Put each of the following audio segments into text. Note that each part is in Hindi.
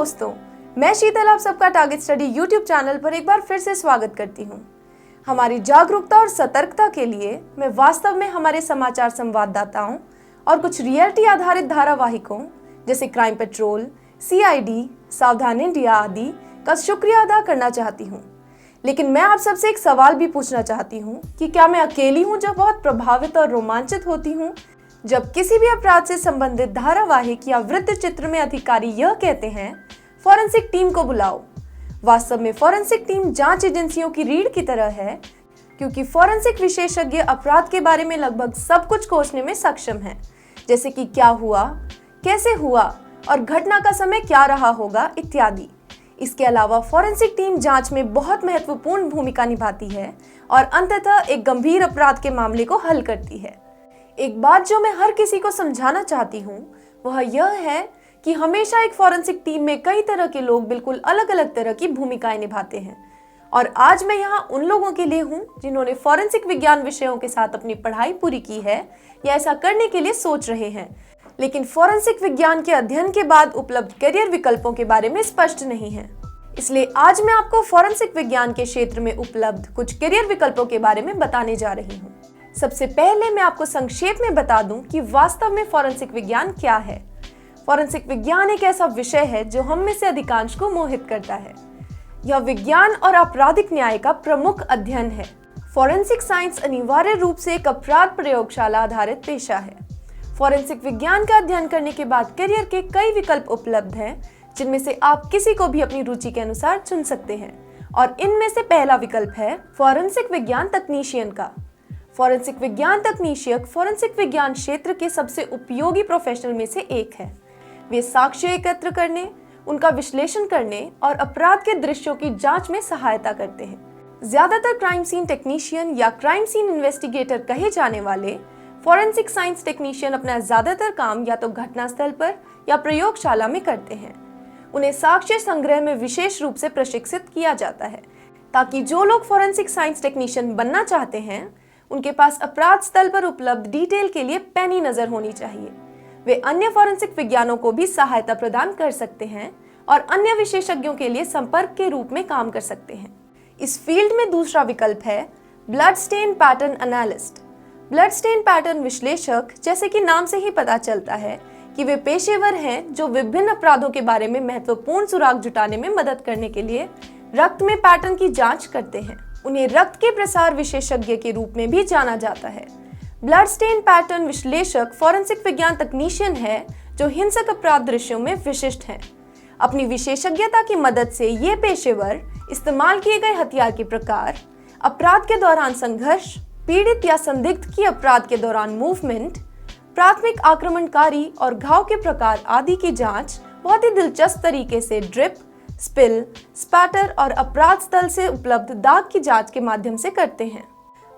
दोस्तों, मैं शीतल आप सबका टारगेट स्टडी यूट्यूब चैनल पर एक बार फिर से स्वागत करती हूँ। हमारी जागरूकता और सतर्कता के लिए मैं वास्तव में हमारे समाचार संवाददाताओं और कुछ रियलिटी आधारित धारावाहिकों जैसे क्राइम पेट्रोल, CID, सावधान इंडिया आदि का शुक्रिया अदा करना चाहती हूँ। लेकिन मैं आप सबसे एक सवाल भी पूछना चाहती हूँ कि क्या मैं अकेली हूँ जो बहुत प्रभावित और रोमांचित होती हूँ जब किसी भी अपराध से संबंधित धारावाहिक या वृत्त चित्र में अधिकारी यह कहते हैं फॉरेंसिक टीम को बुलाओ। वास्तव में फॉरेंसिक टीम जांच एजेंसियों की रीढ़ की तरह है, क्योंकि फॉरेंसिक विशेषज्ञ अपराध के बारे में लगभग सब कुछ खोजने में सक्षम हैं, जैसे कि क्या हुआ, कैसे हुआ और घटना का समय क्या रहा होगा इत्यादि। इसके अलावा फॉरेंसिक टीम जांच में बहुत महत्वपूर्ण भूमिका निभाती है और अंततः एक गंभीर अपराध के मामले को हल करती है। एक बात जो मैं हर किसी को समझाना चाहती हूँ वह यह है कि हमेशा एक फॉरेंसिक टीम में कई तरह के लोग बिल्कुल अलग अलग तरह की भूमिकाएं निभाते हैं, और आज मैं यहाँ उन लोगों के लिए हूँ जिन्होंने फॉरेंसिक विज्ञान विषयों के साथ अपनी पढ़ाई पूरी की है या ऐसा करने के लिए सोच रहे हैं, लेकिन फॉरेंसिक विज्ञान के अध्ययन के बाद उपलब्ध करियर विकल्पों के बारे में स्पष्ट नहीं है। इसलिए आज मैं आपको फॉरेंसिक विज्ञान के क्षेत्र में उपलब्ध कुछ करियर विकल्पों के बारे में बताने जा रही हूँ। सबसे पहले मैं आपको संक्षेप में बता दूं कि वास्तव में फॉरेंसिक विज्ञान क्या है। फॉरेंसिक विज्ञान एक ऐसा विषय है जो हम में से अधिकांश को मोहित करता है। यह विज्ञान और आपराधिक न्याय का प्रमुख अध्ययन है। फॉरेंसिक साइंस अनिवार्य रूप से एक अपराध प्रयोगशाला आधारित पेशा है। फॉरेंसिक विज्ञान का अध्ययन करने के बाद करियर के कई विकल्प उपलब्ध हैं, जिनमें से आप किसी को भी अपनी रुचि के अनुसार चुन सकते हैं, और इनमें से पहला विकल्प है फॉरेंसिक विज्ञान तकनीशियन का। फॉरेंसिक विज्ञान तकनीशियक फॉरेंसिक विज्ञान क्षेत्र के सबसे उपयोगी प्रोफेशनल में से एक है। वे साक्ष्य एकत्र करने, उनका विश्लेषण करने और अपराध के दृश्यों की जांच में सहायता करते हैं। ज्यादातर क्राइम सीन टेक्नीशियन या क्राइम सीन इन्वेस्टिगेटर कहे जाने वाले फॉरेंसिक साइंस टेक्नीशियन अपना ज्यादातर काम या तो घटनास्थल पर या प्रयोगशाला में करते हैं। उन्हें साक्ष्य संग्रह में विशेष रूप से प्रशिक्षित किया जाता है ताकि जो लोग फॉरेंसिक साइंस टेक्नीशियन बनना चाहते हैं उनके पास अपराध स्थल पर उपलब्ध डिटेल के लिए पैनी नजर होनी चाहिए। वे अन्य फॉरेंसिक विज्ञानों को भी सहायता प्रदान कर सकते हैं और अन्य विशेषज्ञों के लिए संपर्क के रूप में काम कर सकते हैं। इस फील्ड में दूसरा विकल्प है blood stain pattern analyst. Blood stain pattern विश्लेषक, जैसे कि नाम से ही पता चलता है कि वे पेशेवर हैं जो विभिन्न अपराधों के बारे में महत्वपूर्ण सुराग जुटाने में मदद करने के लिए रक्त में पैटर्न की जांच करते हैं। उन्हें रक्त के प्रसार विशेषज्ञ के रूप में भी जाना जाता है। ब्लड स्टेन पैटर्न विश्लेषक फॉरेंसिक विज्ञान तकनीशियन है जो हिंसक अपराध दृश्यों में विशिष्ट हैं। अपनी विशेषज्ञता की मदद से ये पेशेवर इस्तेमाल किए गए हथियार के प्रकार, अपराध के दौरान संघर्ष, पीड़ित या संदिग्ध की अपराध के दौरान मूवमेंट, प्राथमिक आक्रमणकारी और घाव के प्रकार आदि की जांच बहुत ही दिलचस्प तरीके से ड्रिप, स्पिल, स्पैटर और अपराध स्थल से उपलब्ध दाग की जांच के माध्यम से करते हैं।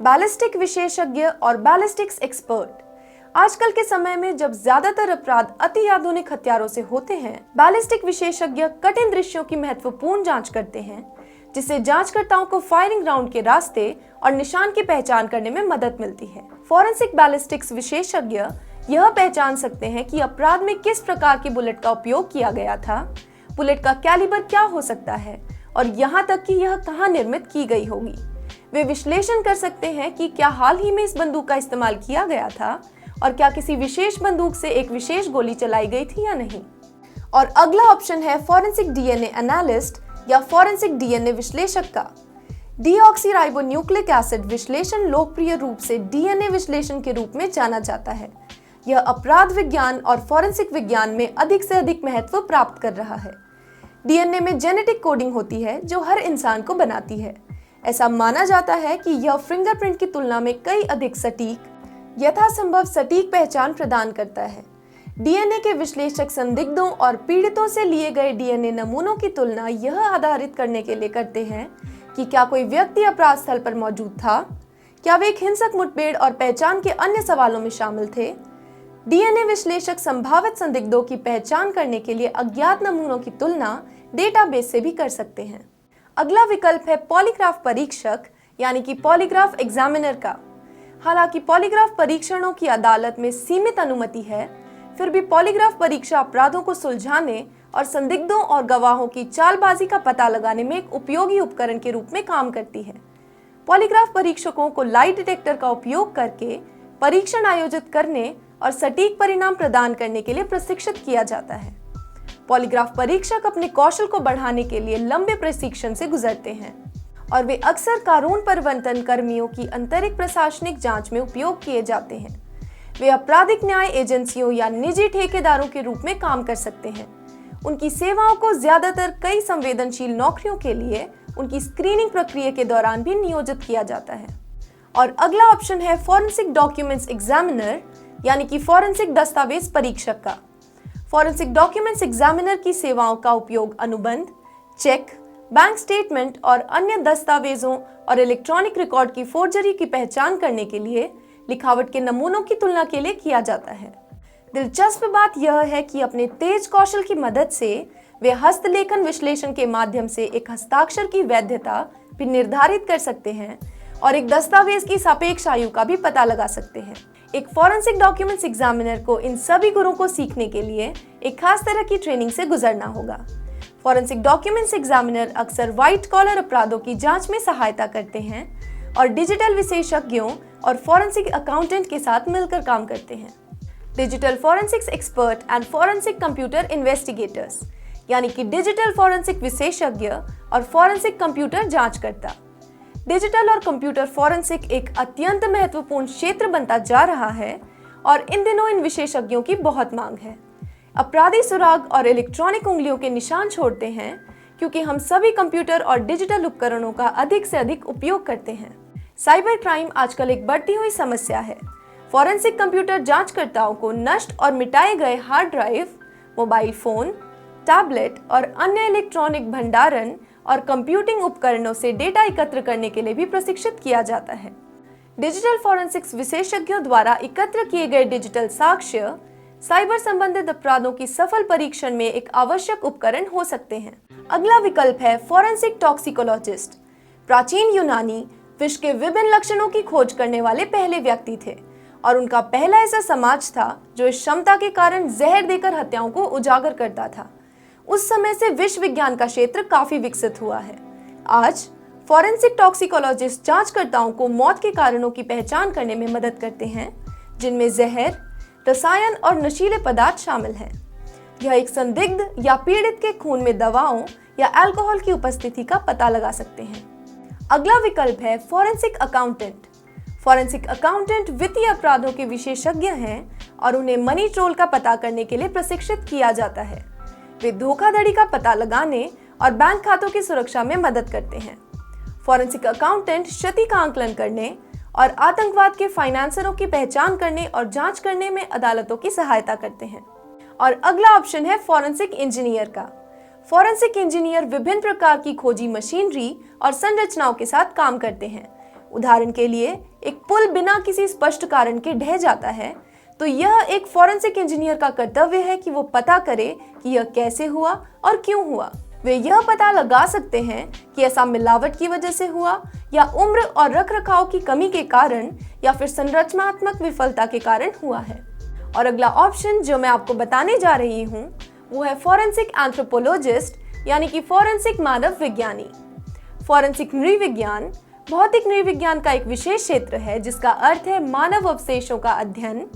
बैलिस्टिक विशेषज्ञ और बैलिस्टिक्स एक्सपर्ट। आजकल के समय में जब ज्यादातर अपराध अति आधुनिक हथियारों से होते हैं, बैलिस्टिक विशेषज्ञ कठिन दृश्यों की महत्वपूर्ण जांच करते हैं, जिससे जांचकर्ताओं को फायरिंग राउंड के रास्ते और निशान की पहचान करने में मदद मिलती है। फॉरेंसिक बैलिस्टिक्स विशेषज्ञ यह पहचान सकते हैं कि अपराध में किस प्रकार की बुलेट का उपयोग किया गया था, बुलेट का कैलिबर क्या हो सकता है और यहाँ तक कि यह कहाँ निर्मित की गई होगी। वे विश्लेषण कर सकते हैं कि क्या हाल ही में इस बंदूक का इस्तेमाल किया गया था और क्या किसी विशेष बंदूक से एक विशेष गोली चलाई गई थी या नहीं। और अगला ऑप्शन है फॉरेंसिक DNA एनालिस्ट या फॉरेंसिक DNA विश्लेषक का। डीऑक्सीराइबोन्यूक्लिक एसिड विश्लेषण लोकप्रिय रूप से DNA विश्लेषण के रूप में जाना जाता है। यह अपराध विज्ञान और फॉरेंसिक विज्ञान में अधिक से अधिक महत्व प्राप्त कर रहा है। DNA में जेनेटिक कोडिंग होती है जो हर इंसान को बनाती है। ऐसा माना जाता है कि यह फिंगरप्रिंट की तुलना में कई अधिक सटीक, यथासंभव सटीक पहचान प्रदान करता है। DNA के विश्लेषक संदिग्धों और पीड़ितों से लिए गए DNA नमूनों की तुलना यह आधारित करने के लिए करते हैं कि क्या कोई व्यक्ति अपराध स्थल पर मौजूद था, क्या वे एक हिंसक मुठभेड़ और पहचान के अन्य सवालों में शामिल थे। DNA विश्लेषक संभावित संदिग्धों की पहचान करने के लिए अज्ञात नमूनों की तुलना डेटाबेस से भी कर सकते हैं। अगला विकल्प है पॉलीग्राफ परीक्षक यानी कि पॉलीग्राफ एग्जामिनर का। हालांकि पॉलीग्राफ परीक्षणों की अदालत में सीमित अनुमति है, फिर भी पॉलीग्राफ परीक्षा अपराधों को सुलझाने और संदिग्धों और गवाहों की चालबाजी का पता लगाने में एक उपयोगी उपकरण के रूप में काम करती है। पॉलीग्राफ परीक्षकों को लाई डिटेक्टर का उपयोग करके परीक्षण आयोजित करने और सटीक परिणाम प्रदान करने के लिए प्रशिक्षित किया जाता है। पॉलीग्राफ परीक्षक अपने कौशल को बढ़ाने के लिए लंबे प्रशिक्षण से गुजरते हैं और वे अक्सर कानून प्रवर्तन कर्मियों की आंतरिक प्रशासनिक जांच में उपयोग किए जाते हैं। वे आपराधिक न्याय एजेंसियों या निजी ठेकेदारों के रूप में काम कर सकते हैं। उनकी सेवाओं को ज्यादातर कई संवेदनशील नौकरियों के लिए उनकी स्क्रीनिंग प्रक्रिया के दौरान भी नियोजित किया जाता है। और अगला ऑप्शन है फॉरेंसिक डॉक्यूमेंट्स एग्जामिनर, यानी कि फॉरेंसिक दस्तावेज परीक्षक का। फॉरेंसिक डॉक्यूमेंट्स एग्जामिनर की सेवाओं का उपयोग अनुबंध, चेक, बैंक स्टेटमेंट और अन्य दस्तावेजों और इलेक्ट्रॉनिक रिकॉर्ड की फोर्जरी की पहचान करने के लिए लिखावट के नमूनों की तुलना के लिए किया जाता है। दिलचस्प बात यह है कि अपने तेज कौशल की मदद से वे हस्तलेखन विश्लेषण के माध्यम से एक हस्ताक्षर की वैधता भी निर्धारित कर सकते हैं और एक दस्तावेज की सापेक्ष आयु का भी पता लगा सकते हैं। एक फॉरेंसिक डॉक्यूमेंट्स एग्जामिनर को इन सभी गुणों को सीखने के लिए एक खास तरह की ट्रेनिंग से गुजरना होगा। फॉरेंसिक डॉक्यूमेंट्स एग्जामिनर अक्सर व्हाइट कॉलर अपराधों की जांच में सहायता करते हैं और डिजिटल विशेषज्ञों और फॉरेंसिक अकाउंटेंट के साथ मिलकर काम करते हैं। Digital forensics expert and forensic computer investigators, यानी कि डिजिटल फॉरेंसिक विशेषज्ञ और फॉरेंसिक कंप्यूटर जांचकर्ता। डिजिटल और कंप्यूटर फॉरेंसिक एक अत्यंत महत्वपूर्ण क्षेत्र बनता जा रहा है और इन दिनों इन विशेषज्ञों की बहुत मांग है। अपराधी सुराग और इलेक्ट्रॉनिक उंगलियों के निशान छोड़ते हैं क्योंकि हम सभी कंप्यूटर और डिजिटल उपकरणों का अधिक से अधिक उपयोग करते हैं। साइबर क्राइम आजकल एक बढ़ती हुई समस्या है। फॉरेंसिक कंप्यूटर जांचकर्ताओं को नष्ट और मिटाए गए hard drive, mobile phone, tablet और अन्य इलेक्ट्रॉनिक भंडारण और कंप्यूटिंग उपकरणों से डेटा एकत्र करने के लिए भी प्रशिक्षित किया जाता है। डिजिटल फॉरेंसिक्स विशेषज्ञों द्वारा एकत्र किए गए डिजिटल साक्ष्य साइबर संबंधित अपराधों की सफल परीक्षण में एक आवश्यक उपकरण हो सकते हैं। अगला विकल्प है फॉरेंसिक टॉक्सिकोलॉजिस्ट। प्राचीन यूनानी विश्व के विभिन्न लक्षणों की खोज करने वाले पहले व्यक्ति थे और उनका पहला ऐसा समाज था जो इस क्षमता के कारण जहर देकर हत्याओं को उजागर करता था। उस समय से विश्व विज्ञान का क्षेत्र काफी विकसित हुआ है। आज फॉरेंसिक टॉक्सिकोलॉजिस्ट जांचकर्ताओं को मौत के कारणों की पहचान करने में मदद करते हैं, जिनमें जहर, रसायन और नशीले पदार्थ शामिल हैं। यह एक संदिग्ध या पीड़ित के खून में दवाओं या अल्कोहल की उपस्थिति का पता लगा सकते हैं। अगला विकल्प है फॉरेंसिक अकाउंटेंट। फॉरेंसिक अकाउंटेंट वित्तीय अपराधों के विशेषज्ञ हैं और उन्हें मनी ट्रोल का पता करने के लिए प्रशिक्षित किया जाता है। वे धोखाधड़ी का पता लगाने और बैंक खातों की सुरक्षा में मदद करते हैं। फॉरेंसिक अकाउंटेंट क्षति का आकलन करने और आतंकवाद के फाइनेंसरों की पहचान करने और जांच करने में अदालतों की सहायता करते हैं। और अगला ऑप्शन है फॉरेंसिक इंजीनियर का। फॉरेंसिक इंजीनियर विभिन्न प्रकार की खोजी मशीनरी और संरचनाओं के साथ काम करते हैं। उदाहरण के लिए, एक पुल बिना किसी स्पष्ट कारण के ढह जाता है, तो यह एक फॉरेंसिक इंजीनियर का कर्तव्य है कि वो पता करे कि यह कैसे हुआ और क्यों हुआ। वे यह पता लगा सकते हैं कि ऐसा मिलावट की वजह से हुआ या उम्र और रखरखाव की कमी के कारण या फिर संरचनात्मक विफलता के कारण हुआ है। और अगला ऑप्शन जो मैं आपको बताने जा रही हूँ वो है फॉरेंसिक एंथ्रोपोलॉजिस्ट, यानी कि फॉरेंसिक मानव विज्ञानी। फॉरेंसिक नृविज्ञान भौतिक नृविज्ञान का एक विशेष क्षेत्र है जिसका अर्थ है मानव अवशेषों का अध्ययन,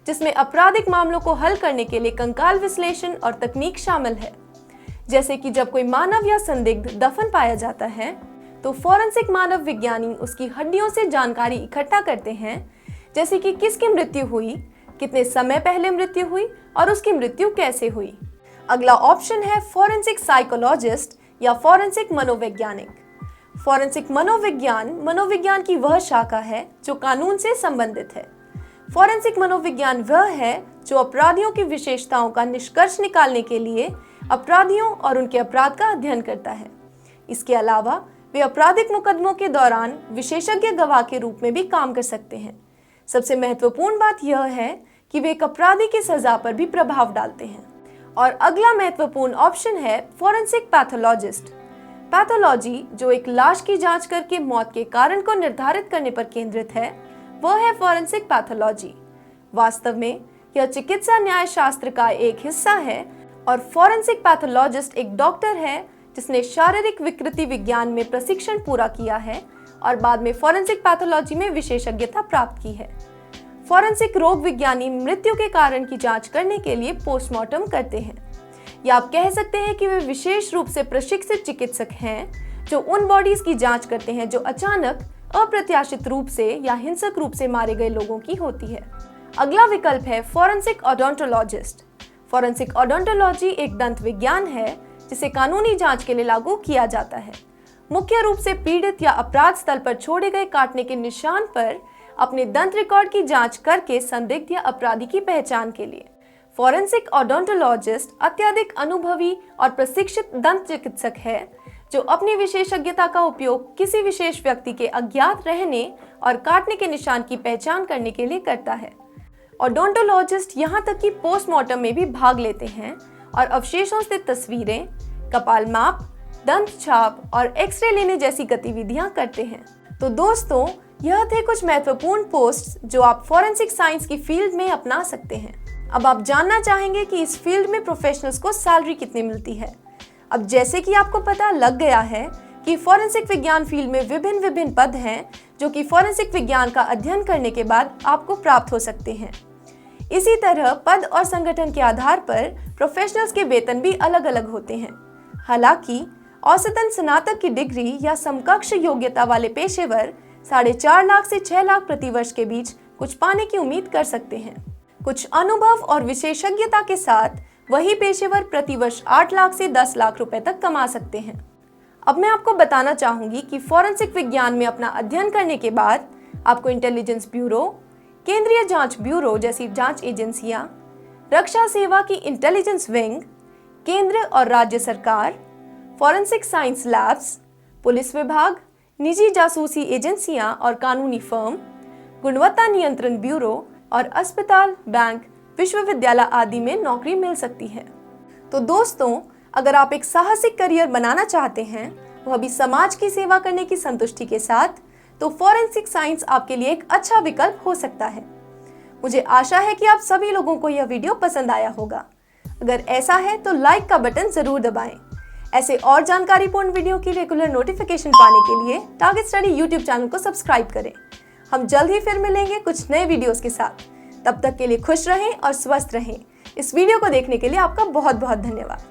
जिसमें आपराधिक मामलों को हल करने के लिए कंकाल विश्लेषण और तकनीक शामिल है। जैसे कि जब कोई मानव या संदिग्ध दफन पाया जाता है तो फॉरेंसिक मानव विज्ञानी उसकी हड्डियों से जानकारी इकट्ठा करते हैं, जैसे कि किसकी मृत्यु हुई, कितने समय पहले मृत्यु हुई और उसकी मृत्यु कैसे हुई। अगला ऑप्शन है फॉरेंसिक साइकोलॉजिस्ट या फॉरेंसिक मनोवैज्ञानिक। फॉरेंसिक मनोविज्ञान मनोविज्ञान की वह शाखा है जो कानून से संबंधित है। फॉरेंसिक मनोविज्ञान वह है जो अपराधियों की विशेषताओं का निष्कर्ष निकालने के लिए अपराधियों और उनके अपराध का अध्ययन करता है। इसके अलावा वे आपराधिक मुकदमों के दौरान विशेषज्ञ गवाह के रूप में भी काम कर सकते हैं। सबसे महत्वपूर्ण बात यह है कि वे एक अपराधी की सजा पर भी प्रभाव डालते हैं। और अगला महत्वपूर्ण ऑप्शन है फॉरेंसिक पैथोलॉजिस्ट। पैथोलॉजी जो एक लाश की जांच करके मौत के कारण को निर्धारित करने पर केंद्रित है, वह है फॉरेंसिक पैथोलॉजी। वास्तव में यह चिकित्सा न्याय शास्त्र का एक हिस्सा है और फॉरेंसिक पैथोलॉजिस्ट एक डॉक्टर है जिसने शारीरिक विकृति विज्ञान में प्रशिक्षण पूरा किया है और बाद में फॉरेंसिक पैथोलॉजी में विशेषज्ञता प्राप्त की है। फॉरेंसिक रोग विज्ञानी मृत्यु के कारण की जांच करने के लिए पोस्टमार्टम करते हैं, या आप कह सकते हैं कि वे विशेष रूप से प्रशिक्षित चिकित्सक हैं जो उन बॉडीज की जांच करते हैं जो अचानक, अप्रत्याशित रूप से या हिंसक रूप से मारे गए लोगों की होती है। अगला विकल्प है फॉरेंसिक ओडोंटोलॉजिस्ट। फॉरेंसिक ओडोंटोलॉजी एक दंत विज्ञान है जिसे कानूनी जांच के लिए लागू किया जाता है, मुख्य रूप से पीड़ित या अपराध स्थल पर छोड़े गए काटने के निशान पर अपने दंत रिकॉर्ड की जांच करके संदिग्ध या अपराधी की पहचान के लिए। फॉरेंसिक ओडोंटोलॉजिस्ट अत्यधिक अनुभवी और प्रशिक्षित दंत चिकित्सक है जो अपनी विशेषज्ञता का उपयोग किसी विशेष व्यक्ति के अज्ञात रहने और काटने के निशान की पहचान करने के लिए करता है। ओडोंटोलॉजिस्ट यहाँ तक कि पोस्टमार्टम में भी भाग लेते हैं और अवशेषों से तस्वीरें, कपाल माप, दंत छाप और एक्सरे लेने जैसी गतिविधियां करते हैं। तो दोस्तों, यह थे कुछ महत्वपूर्ण पोस्ट्स जो आप फॉरेंसिक साइंस की फील्ड में अपना सकते हैं। अब आप जानना चाहेंगे कि इस फील्ड में प्रोफेशनल्स को सैलरी कितनी मिलती है। अब जैसे कि आपको पता लग गया है कि फॉरेंसिक विज्ञान फील्ड में विभिन्न पद हैं जो कि फॉरेंसिक विज्ञान का अध्ययन करने के बाद आपको प्राप्त हो सकते हैं। इसी तरह पद और संगठन के आधार पर प्रोफेशनल्स के वेतन भी अलग अलग होते हैं। हालांकि औसतन स्नातक की डिग्री या समकक्ष योग्यता वाले पेशेवर 4.5 लाख से 6 लाख प्रति वर्ष के बीच कुछ पाने की उम्मीद कर सकते हैं। कुछ अनुभव और विशेषज्ञता के साथ वही पेशेवर प्रति वर्ष 8 लाख से 10 लाख रुपए तक कमा सकते हैं। अब मैं आपको बताना चाहूंगी कि फॉरेंसिक विज्ञान में अपना अध्ययन करने के बाद आपको इंटेलिजेंस ब्यूरो, केंद्रीय जांच ब्यूरो जैसी जांच एजेंसियां, रक्षा सेवा की इंटेलिजेंस विंग, केंद्र और राज्य सरकार, फॉरेंसिक साइंस लैब्स, पुलिस विभाग, निजी जासूसी एजेंसियां और कानूनी फर्म, गुणवत्ता नियंत्रण ब्यूरो और अस्पताल, बैंक, विश्वविद्यालय आदि में नौकरी मिल सकती है। तो दोस्तों, अगर आप एक साहसिक करियर बनाना चाहते हैं, वह भी समाज की सेवा करने की संतुष्टि के साथ, तो फॉरेंसिक साइंस आपके लिए एक अच्छा विकल्प हो सकता है। मुझे आशा है कि आप सभी लोगों को यह वीडियो पसंद आया होगा। अगर ऐसा है तो लाइक का बटन जरूर दबाएं। ऐसे और जानकारीपूर्ण वीडियो की रेगुलर नोटिफिकेशन पाने के लिए टारगेट स्टडी यूट्यूब चैनल को सब्सक्राइब करें। हम जल्द ही फिर मिलेंगे कुछ नए वीडियोस के साथ। तब तक के लिए खुश रहें और स्वस्थ रहें। इस वीडियो को देखने के लिए आपका बहुत बहुत धन्यवाद।